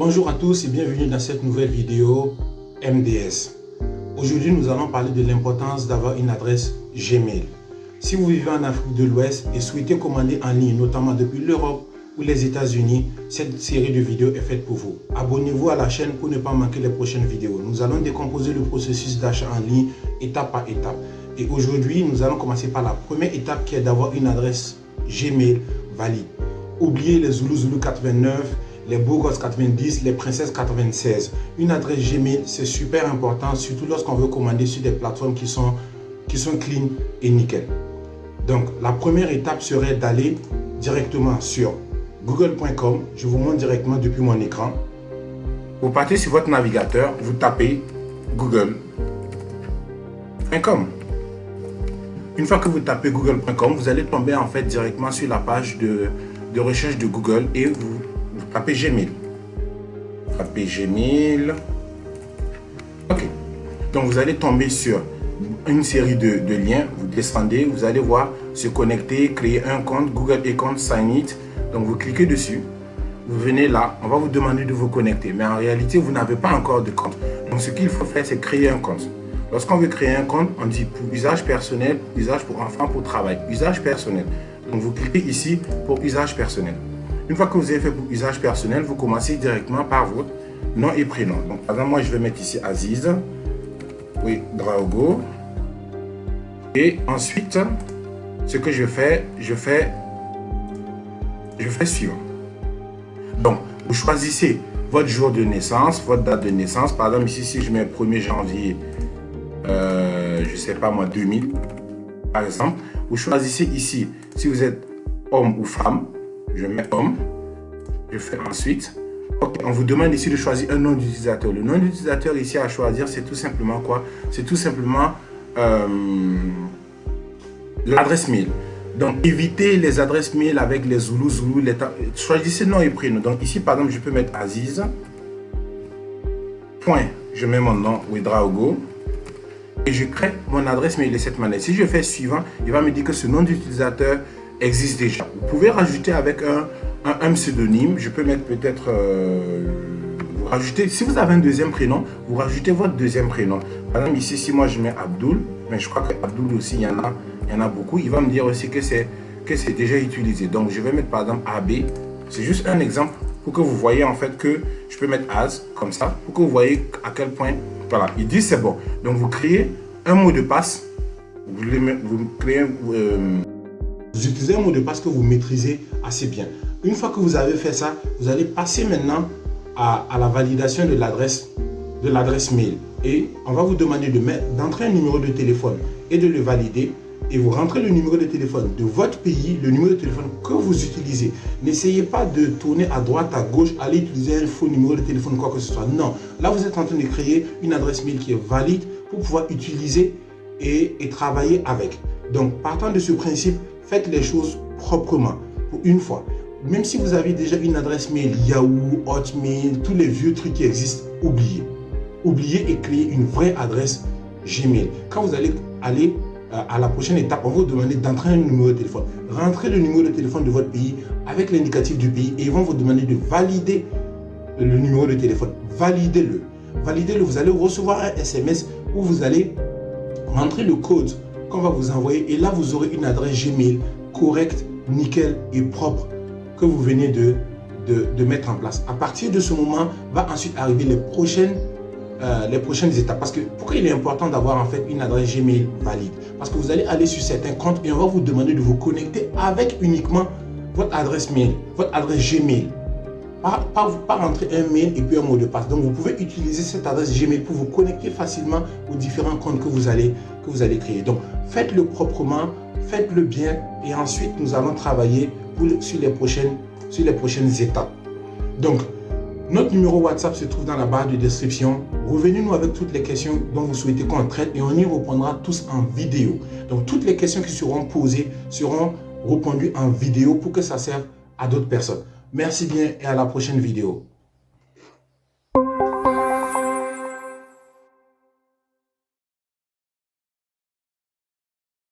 Bonjour à tous et bienvenue dans cette nouvelle vidéo MDS. Aujourd'hui, nous allons parler de l'importance d'avoir une adresse Gmail. Si vous vivez en Afrique de l'Ouest et souhaitez commander en ligne, notamment depuis l'Europe ou les États-Unis, cette série de vidéos est faite pour vous. Abonnez-vous à la chaîne pour ne pas manquer les prochaines vidéos. Nous allons décomposer le processus d'achat en ligne étape par étape. Et aujourd'hui, nous allons commencer par la première étape qui est d'avoir une adresse Gmail valide. Oubliez les Zulu 89, les Bourgos 90, les Princesses 96. Une adresse Gmail, c'est super important, surtout lorsqu'on veut commander sur des plateformes qui sont clean et nickel. Donc, la première étape serait d'aller directement sur google.com. Je vous montre directement depuis mon écran. Vous partez sur votre navigateur, vous tapez google.com. Une fois que vous tapez google.com, vous allez tomber en fait directement sur la page de recherche de Google et vous tapez Gmail. Tapez Gmail. Ok. Donc vous allez tomber sur une série de liens. Vous descendez, vous allez voir se connecter, créer un compte, Google Account, Sign It. Donc vous cliquez dessus. Vous venez là, on va vous demander de vous connecter. Mais en réalité, vous n'avez pas encore de compte. Donc ce qu'il faut faire, c'est créer un compte. Lorsqu'on veut créer un compte, on dit pour usage personnel, usage pour enfants, pour travail, usage personnel. Donc vous cliquez ici pour usage personnel. Une fois que vous avez fait pour usage personnel, vous commencez directement par votre nom et prénom. Donc par exemple, moi je vais mettre ici Aziz, oui, Draogo. Et ensuite, ce que je fais suivant. Donc vous choisissez votre jour de naissance, votre date de naissance. Par exemple ici, si je mets 1er janvier, je ne sais pas moi, 2000, par exemple. Vous choisissez ici, si vous êtes homme ou femme, je mets homme, je fais ensuite. Okay, on vous demande ici de choisir un nom d'utilisateur. Le nom d'utilisateur ici à choisir, c'est tout simplement quoi? C'est tout simplement l'adresse mail. Donc évitez les adresses mail avec les Zulu, choisissez nom et prénom. Donc ici par exemple, je peux mettre Aziz. Point, je mets mon nom, Ouedraogo. Et je crée mon adresse mail de cette manière. Si je fais suivant, il va me dire que ce nom d'utilisateur existe déjà. Vous pouvez rajouter avec un pseudonyme. Je peux mettre peut-être... vous rajoutez, si vous avez un deuxième prénom, vous rajoutez votre deuxième prénom. Par exemple, ici, si moi je mets Abdoul, mais je crois que Abdoul aussi, il y en a beaucoup. Il va me dire aussi que c'est déjà utilisé. Donc, je vais mettre par exemple AB. C'est juste un exemple pour que vous voyez en fait que je peux mettre as comme ça, pour que vous voyez à quel point... Voilà, il dit c'est bon. Donc vous créez un mot de passe. Vous utilisez un mot de passe que vous maîtrisez assez bien. Une fois que vous avez fait ça, vous allez passer maintenant à la validation de l'adresse mail. Et on va vous demander d'entrer un numéro de téléphone et de le valider. Et vous rentrez le numéro de téléphone de votre pays, le numéro de téléphone que vous utilisez. N'essayez pas de tourner à droite, à gauche, aller utiliser un faux numéro de téléphone, quoi que ce soit. Non, là vous êtes en train de créer une adresse mail qui est valide pour pouvoir utiliser et travailler avec. Donc partant de ce principe, faites les choses proprement pour une fois. Même si vous avez déjà une adresse mail Yahoo, Hotmail, tous les vieux trucs qui existent, oubliez. Oubliez et créez une vraie adresse Gmail. Quand vous allez aller à la prochaine étape, on va vous demander d'entrer un numéro de téléphone. Rentrez le numéro de téléphone de votre pays avec l'indicatif du pays et ils vont vous demander de valider le numéro de téléphone. Validez-le. Validez-le. Vous allez recevoir un SMS où vous allez rentrer le code qu'on va vous envoyer et là vous aurez une adresse Gmail correcte, nickel et propre que vous venez de mettre en place. À partir de ce moment, va ensuite arriver les prochaines étapes. Parce que pourquoi il est important d'avoir en fait une adresse Gmail valide? Parce que vous allez aller sur certains comptes et on va vous demander de vous connecter avec uniquement votre adresse mail, votre adresse Gmail. Pas rentrer un mail et puis un mot de passe. Donc vous pouvez utiliser cette adresse Gmail pour vous connecter facilement aux différents comptes que vous allez créer. Donc faites-le proprement, faites-le bien et ensuite nous allons travailler sur les prochaines étapes. Donc notre numéro WhatsApp se trouve dans la barre de description. Revenez-nous avec toutes les questions dont vous souhaitez qu'on traite et on y répondra tous en vidéo. Donc, toutes les questions qui seront posées seront répondues en vidéo pour que ça serve à d'autres personnes. Merci bien et à la prochaine vidéo.